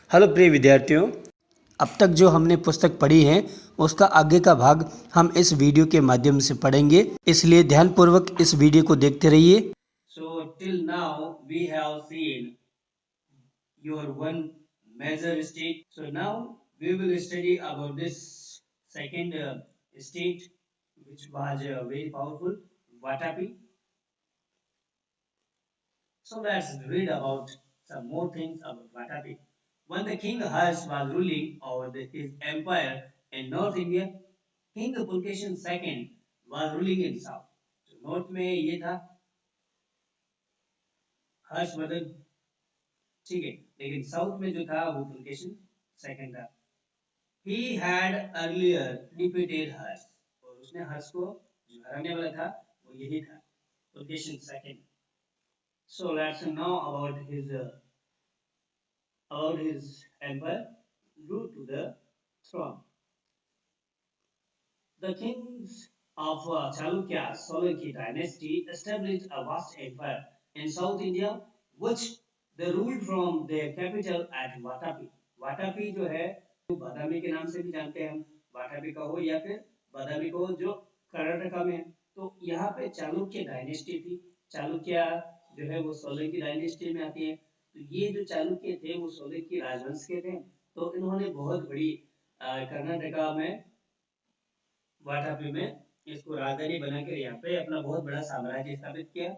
Hello प्रिय विद्यार्थियों, अब तक जो हमने पुस्तक पढ़ी है उसका आगे का भाग हम इस वीडियो के माध्यम से पढ़ेंगे, इसलिए ध्यानपूर्वक इस वीडियो को देखते रहिए। So till now we have seen your one major state. So now we will study about this second state which was very powerful, Vatapi. So let's read about some more things about Vatapi. When the king Harsh was ruling over his empire in North India, King Pulkeshi II was ruling in South. So North में ये था हर्षवर्धन, ठीक है, लेकिन south में जो था वो पुलकेशन सेकंड था. He had earlier defeated Harsh और उसने हर्ष को जो हराने वाला था वो यही था, Pulakeshin second. So let's know about his empire grew to the throne. The kings of Chalukya Solanki dynasty established a vast empire in South India, which they ruled from their capital at Vatapi. Vatapi जो है वो बादामी के नाम से भी जानते हैं हम, वाटापी का हो या फिर बादामी को, जो कर्नाटका में है. तो यहाँ पे चालुक्य डायनेस्टी थी. चालुक्य जो है वो सोलंकी डायनेस्टी में आती है. तो ये जो चालुक्य थे वो सोलंकी राजवंश के थे. तो इन्होंने बहुत बड़ी कर्नाटका में वाटापी में इसको राजधानी बनाकर यहाँ पे अपना बहुत बड़ा साम्राज्य स्थापित किया.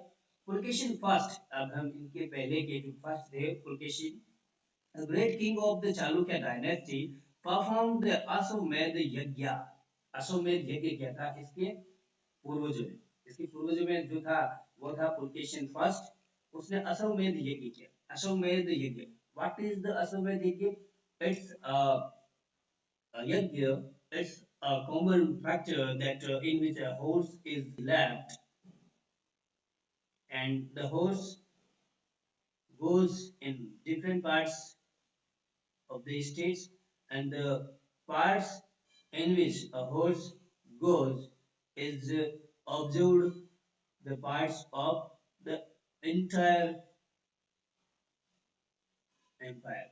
पुलकेशिन फर्स्ट, अब हम इनके पहले के जो फर्स्ट थे Pulakeshin, a great king of the Chalukya dynasty, performed the Ashwamedh यज्ञ. अश्वमेध यज्ञ क्या था इसके पूर्वजों ने? इसके पूर्वजों में जो था वो था पुलकेशिन फर्स्ट. उसने अश्वमेध यज्ञ किया. अश्वमेध यज्ञ, व्हाट इज द अश्वमेध यज्ञ? It's yet it's a common factor that in which a horse is left and the horse goes in different parts of the states, and the parts in which a horse goes is observed the parts of the entire empire.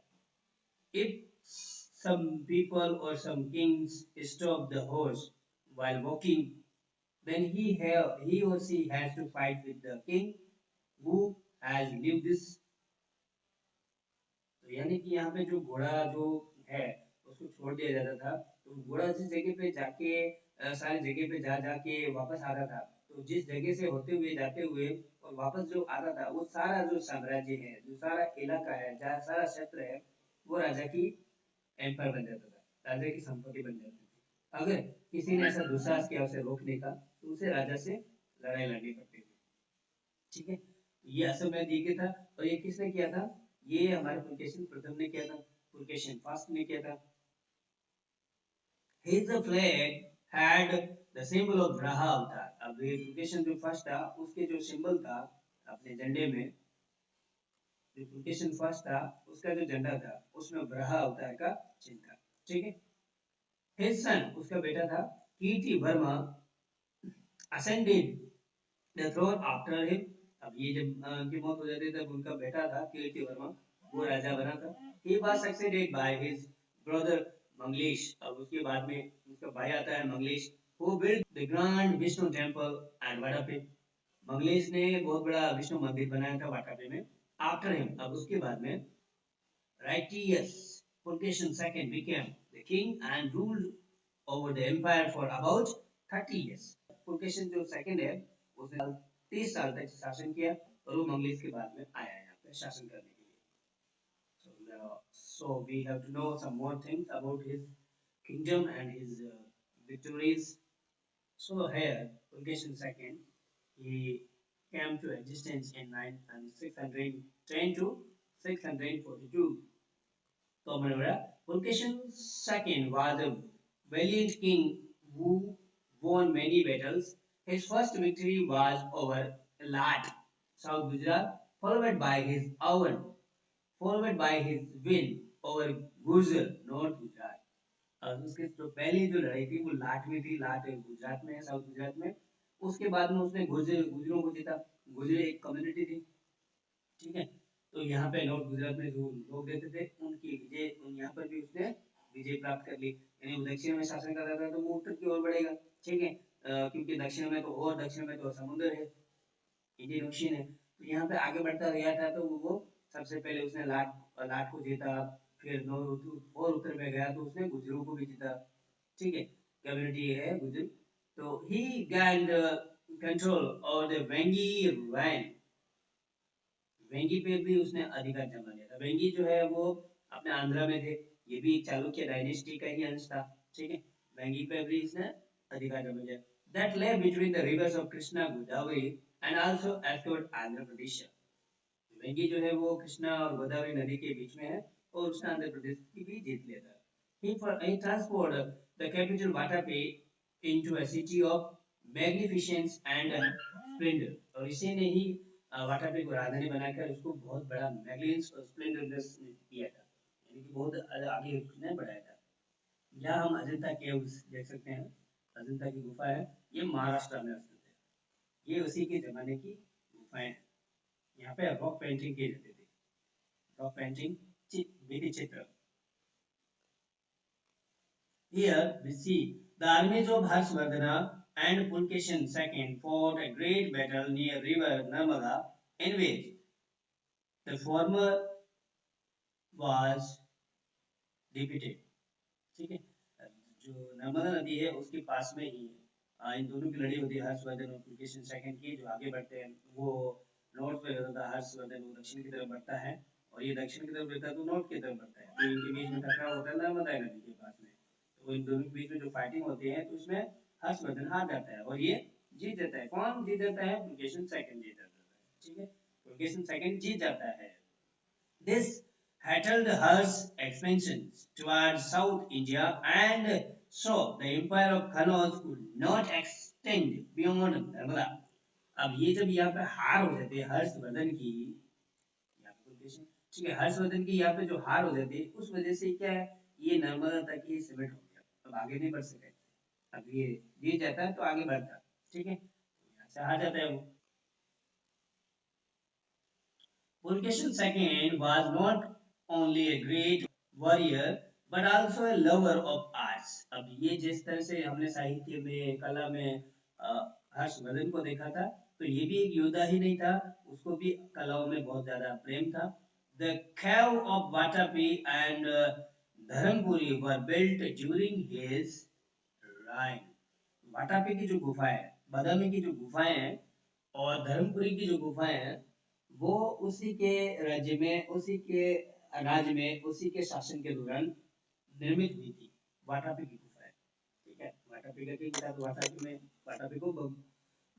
If some people or some kings stop the horse while walking, then he or she has to fight with the king who has lived this. तो यानी कि यहाँ पे जो घोड़ा जो है उसको छोड़ दिया जाता था. तो घोड़ा जिस जगह पे जाके सारी जगह पे जा जाके वापस आता था, तो जिस जगह से होते हुए जाते हुए और वापस जो आता था, वो सारा जो साम्राज्य है, जो सारा इलाका है, जहाँ सारा क्षेत्र है, वो राजा की एम्पायर बन जाता था, राजा की संपत्ति बन जाती थी. अगर किसी ने ऐसा दुस्साहस किया उसे रोकने का, तो उसे राजा से लड़ाई लड़नी पड़ती थी. ठीक है, ये अश्वमेध यज्ञ था. और ये किसने किया था? ये हमारे पुलकेशिन प्रथम ने किया था, पुलकेशिन फर्स्ट ने किया था. His flag had the symbol of Braha अवतार. अब ये पुलकेशिन जो फर्स्ट था उसके जो सिंबल था अपने झंडे में, जो पुलकेशिन फर्स्ट था उसका जो झंडा था उसमें ब्रहा अवतार का चिन्ह था. ठीक है. His son, उसका बेटा था कीर्ति Verma, ascended the throne after him. अब ये जब उनकी मौत हो जाती है तब उनका बेटा था कीर्ति वर्मा वो राजा बना था. He was succeeded by his brother Manglesh. अब उसके बाद में उसका भाई आता है Manglesh, who built the grand Vishnu temple at Vadapi. Manglesh ने बहुत बड़ा विष्णु मंदिर बनाया था वाटापी में. After him, अब उसके बाद में Righteous Pulkeshi II became the king and ruled over the empire for about 30 years. Pulakeshin जो सेकंड है उसने 30 साल तक शासन किया और वो मंगलेश के बाद में आया यहाँ पे शासन करने के लिए. So we have to know some more things about his kingdom and his victories. So here Pulkeshi II, he came to existence in 610 to 642. तो मैंने बोला Pulkeshi II was a valiant king who won many battles. His first victory was over Lat, South Gujarat, followed by his win over Gurjar, North Gujarat. और उसके तो पहली जो लड़ाई थी वो लाट में थी. लाट गुजरात में है, साउथ गुजरात में. उसके बाद में उसने गुजरों को जीता. गुजर एक कम्युनिटी थी. ठीक है, तो यहाँ पे नॉर्थ गुजरात में जो लोग रहते थे उनकी विजय प्राप्त कर ली, यानी वो दक्षिण में शासन कर रहा था तो वो उत्तर की ओर बढ़ेगा, ठीक है। क्योंकि दक्षिण में तो समुद्र है, इंडियन ओशियन है, तो यहाँ पे आगे बढ़ता गया था तो वो सबसे पहले उसने लाट लाट को जीता, फिर और उत्तर में गया तो उसने गुजरों को भी जीता, ठीक है। कम्युनिटी है गुजर, तो ही gained कंट्रोल और द वेंगी रैन, वेंगी पे भी उसने अधिकार जमा लिया था। वेंगी जो है वो अपने आंध्रा में थे, ये भी चालुक्य डायनेस्टी का ही अंश था, ठीक है। वेंगी पे भी इसने अधिकार जमा लिया, that lay between the rivers of Krishna Godavari and also eastward Andhra Pradesh. Vengi जो है वो कृष्णा और गोदावरी नदी के बीच में है और उसने आंध्र प्रदेश की भी जीत लिया था। He transformed the capital Vatapi into a city of magnificence and splendor, और इसी ने ही वाटापी को राजधानी बनाकर उसको बहुत बड़ा मैग्निफिसेंस और स्प्लेंडरनेस किया था, यानी कि बहुत आगे उसने बढ़ाया था। यहाँ हम अजंता केव्स देख सकते हैं, अजंता की गुफा है, ये महाराष्ट्र में स्थित है, ये उसी के जमाने की गुफाएं हैं। यहाँ पे रॉक पेंटिंग की जाती थी, रॉक पेंटिंग भित्ति चित्र। Here we see the armies of Harshvardhana and Pulkeshi II fought a great battle near river Narmada, in which the former was defeated. ठीक है, जो नर्मदा नदी है उसके पास में ही इन दोनों की लड़ी होती है, हर्षवर्धन और पुलकेशिन सेकंड की, जो आगे बढ़ते हैं वो नॉर्थ पे होता है, हर्षवर्धन वो दक्षिण की तरफ बढ़ता है और ये दक्षिण की तरफ बढ़ता है तो नॉर्थ की तरफ बढ़ता है, तो इनके बीच में टकराव होता है नर्मदा नदी के पास में। तो इन दोनों के बीच में जो फाइटिंग होती है तो उसमें हर्षवर्धन हार जाता है और ये जीत जाता है। कौन जीत जाता है? पुलकेशिन सेकंड जीत जाता है, ठीक है, पुलकेशिन सेकंड जीत जाता है। This heralded Hers expansion towards South India and so the empire of Kannauj could not extend beyond Narmada. अब ये जब यहाँ पे हार हो जाती है हर्षवर्धन की, ठीक है, हर्षवर्धन की यहाँ पे जो हार हो जाती है उस वजह से क्या है, ये नर्मदा तक ही सीमित हो गया, अब आगे नहीं बढ़ सके। अब ये जीत जाता है तो आगे बढ़ता है, ठीक है, यहाँ से हार जाता है वो। Pulkeshi II was not only a great warrior but also a lover of arts. अब ये जिस तरह से हमने साहित्य में कला में हर्षवर्धन को देखा था, तो ये भी एक योद्धा ही नहीं था, उसको भी कलाओं में बहुत ज्यादा प्रेम था। The cave of Vatapi and Dharampuri were built during his reign. Vatapi की जो गुफा है, बादामी की जो गुफाएं हैं और धर्मपुरी की जो गुफाएं हैं वो उसी के राज्य में उसी के शासन के दौरान निर्मित हुई थी, वाटापी की गुफाएं, ठीक है। वाटापी का क्या था, तो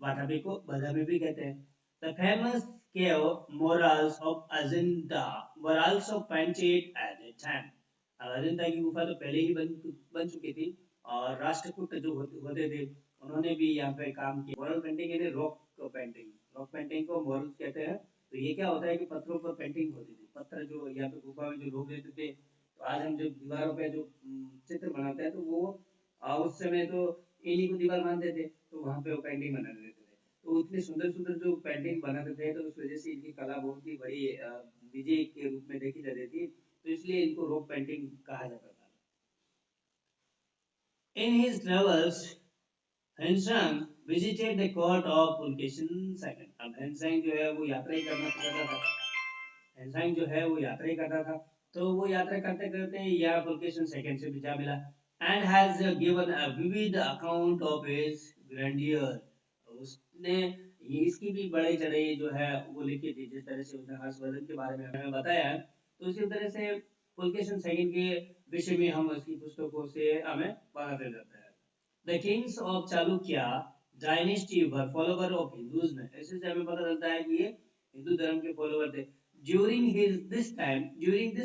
वाटापी को बादामी भी कहते हैं। The famous cave murals of Ajanta were also painted at the time. Ajanta की गुफा तो पहले ही बन चुकी थी और राष्ट्रकूट जो होते थे उन्होंने भी यहाँ पे काम किया। मॉरल पेंटिंग यानी रॉक पेंटिंग, रॉक पेंटिंग को मॉरल कहते हैं। तो ये क्या होता है कि पत्थरों पर पेंटिंग होती थी, पत्थर जो यहाँ पे गुफा में जो लोग रहते थे, तो आज हम जो दीवारों पे जो चित्र बनाते हैं तो वो उस समय तो इन्हीं को दीवार मानते थे, तो वहाँ पे वो पेंटिंग बना देते थे, तो इतने सुंदर सुंदर जो पेंटिंग बनाते थे तो उस वजह से इनकी कला बहुत ही बड़ी विजय के रूप में देखी जाती थी, तो इसलिए इनको रॉक पेंटिंग कहा जाता था। In his travels, Hensang visited the court of Pulkeshi II. अब हेनसेंग जो है वो यात्रा ही करना चाहता था, हेनसेंग जो है वो यात्रा ही करता था, तो वो यात्रा करते करते यहाँ पुलकेशिन सेकंड से भी जा मिला and has given a vivid account of his grandeur. उसने ये इसकी भी बड़े चढ़े जो है वो लिखी थी, जिस तरह से उसने हर्षवर्धन के बारे में हमें बताया है, तो उसी तरह से पुलकेशिन सेकंड के विषय में हम उसकी पुस्तकों से हमें पता चल जाता है। The kings of Chalukya dynasty were follower of Hinduism. ऐसे से हमें पता चलता है कि ये हिंदू धर्म के फॉलोवर थे। During this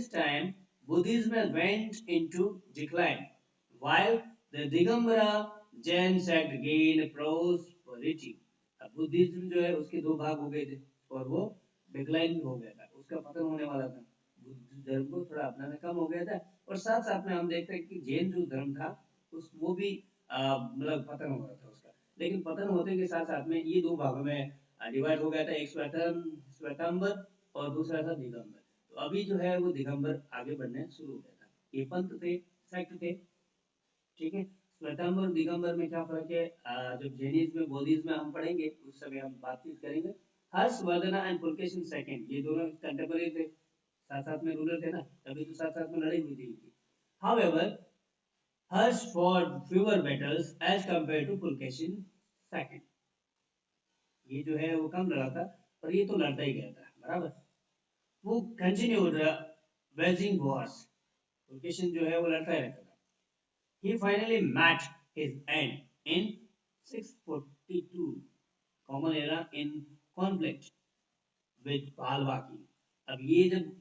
time, Buddhism went into decline, while the Digambara Jain sect gained prosperity. अब बुद्धिज्म जो है उसके दो भाग हो गए थे और वो डिक्लाइन हो गया था, उसका पतन होने वाला था, बुद्ध धर्म को थोड़ा अपनाना कम हो गया था, और साथ साथ में हम देखते हैं कि जैन जो धर्म था उस वो भी मतलब पतन हो रहा था उसका, लेकिन पतन होने के साथ साथ में ये दो भागों में डिवाइड हो गया था, एक श्वेतांबर और दूसरा था दिगंबर। तो अभी जो है वो दिगंबर आगे बढ़ने शुरू हो गया था, ये पंत थे, सेक्ट थे। ठीक है, श्वेतांबर और दिगंबर में क्या फर्क है? जब जैनिज्म में बौद्धिज्म में हम पढ़ेंगे उस समय हम बातचीत करेंगे। हर्षवर्धना एंड पुलकेशिन सेकंड, ये दोनों कंटेम्पररी थे, साथ साथ में रूलर थे ना, तभी तो साथ साथ में लड़ाई हुई थी इनकी। However, Harsh fought fewer battles as compared to Pulkesin second. ये जो है वो कम लड़ा था, पर ये तो लड़ता ही गया था, बराबर। वो continued waging wars, Pulkesin जो है वो लड़ता ही रहता था। He finally met his end in 642 common era in conflict with Palwaki. अब ये जब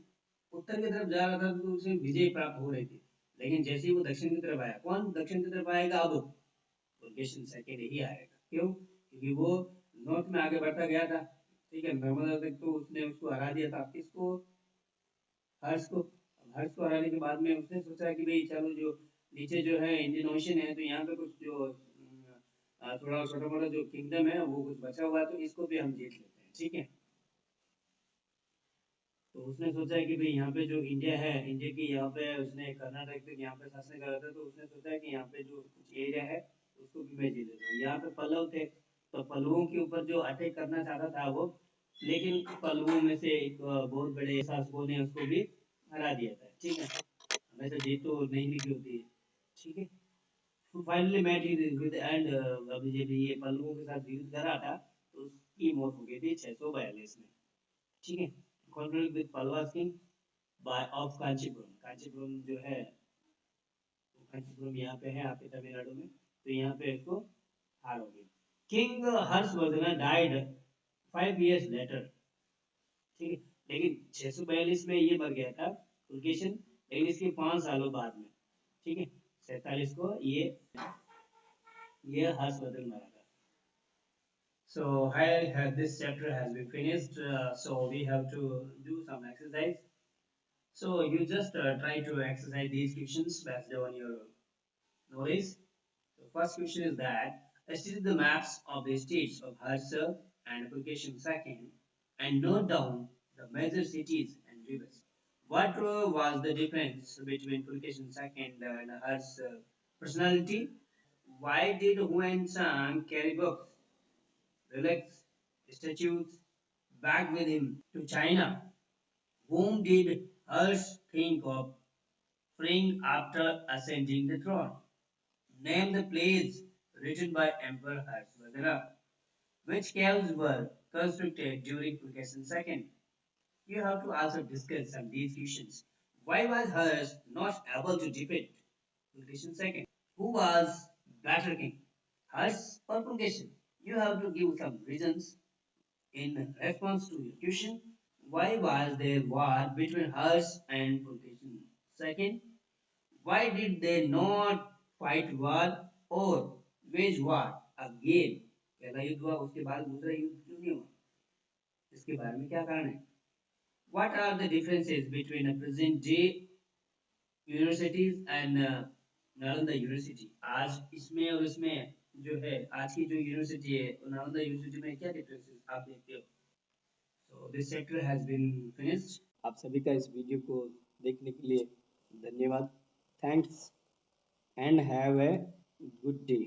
उत्तर की तरफ जा रहा था तो उसे विजय प्राप्त हो रही थी, लेकिन जैसे ही वो दक्षिण की तरफ आया, कौन दक्षिण की तरफ आएगा? अब पुलकेशिन सेकंड ही आएगा। क्यों? क्योंकि वो नॉर्थ में आगे बढ़ता गया था। ठीक है, नर्मदा तक तो उसने उसको हरा दिया था। किसको? हर्ष को। हर्ष को हराने के बाद में उसने सोचा कि भाई चलो, जो नीचे जो है इंडियन ओशन है, तो यहाँ पे कुछ जो थोड़ा छोटा मोटा जो किंगडम है वो कुछ बचा हुआ है, तो इसको भी हम जीत लेते हैं। ठीक है, तो उसने सोचा कि भाई यहाँ पे जो इंडिया है, इंडिया की यहाँ पे उसने कर्नाटक तक यहाँ पे शासन करा था, तो उसने सोचा कि यहाँ पे जो कुछ एरिया है उसको भी मैं जीत लेता हूँ। यहाँ पे पल्लव थे, तो पल्लवों के ऊपर जो अटैक करना चाहता था वो, लेकिन पल्लवों में से एक बहुत बड़े शासकों ने उसको भी हरा दिया था। ठीक है, हमेशा जीत तो नहीं लिखी होती है। ठीक है, तो फाइनली मैच विद एंड, अभी जब ये पल्लवों के साथ युद्ध कर रहा था तो उसकी मौत हो गई थी 642 में। ठीक है, conflict with Pallava king bye of Kanchipuram. Kanchipuram जो है, वो कांचीपुरम यहाँ पे है आपके तमिलनाडु में, तो यहाँ पे इसको हार हो गई। King Harshvardhan died 5 years later. ठीक है, लेकिन 642 में ये मर गया था पुलकेशिन, लेकिन इसके 5 सालों बाद में, ठीक है, 47 को ये हर्षवर्धन मरा था। So here this chapter has been finished. So we have to do some exercise. So you just try to exercise these questions based on your knowledge. The first question is that study the maps of the states of Harsa and Pulketion second and note down the major cities and rivers. What was the difference between Pulketion second and Harsa personality? Why did Huan San carry books, relics, statues back with him to China? Whom did Harsh think of freeing after ascending the throne? Name the plays written by Emperor Harshvardhana. Which caves were constructed during Pulkeson II? You have to also discuss some these questions. Why was Harsh not able to defeat Pulkeson II? Who was better king, Harsh or Pulkeson? You have to give some reasons in response to your question. Why was there war between Harsh and Pulkeson II? Why did they not fight war or wage war again? पहला युद्ध हुआ, उसके बाद दूसरा युद्ध क्यों नहीं हुआ? इसके बारे में क्या कारण है? What are the differences between a present day universities and Nalanda university? आज इसमें और इसमें जो है, आज की जो यूनिवर्सिटी है और नालंदा यूनिवर्सिटी में क्या डिफरेंसेस आप देखते हो? So this chapter has been finished. आप सभी का इस वीडियो को देखने के लिए धन्यवाद। Thanks and have a good day.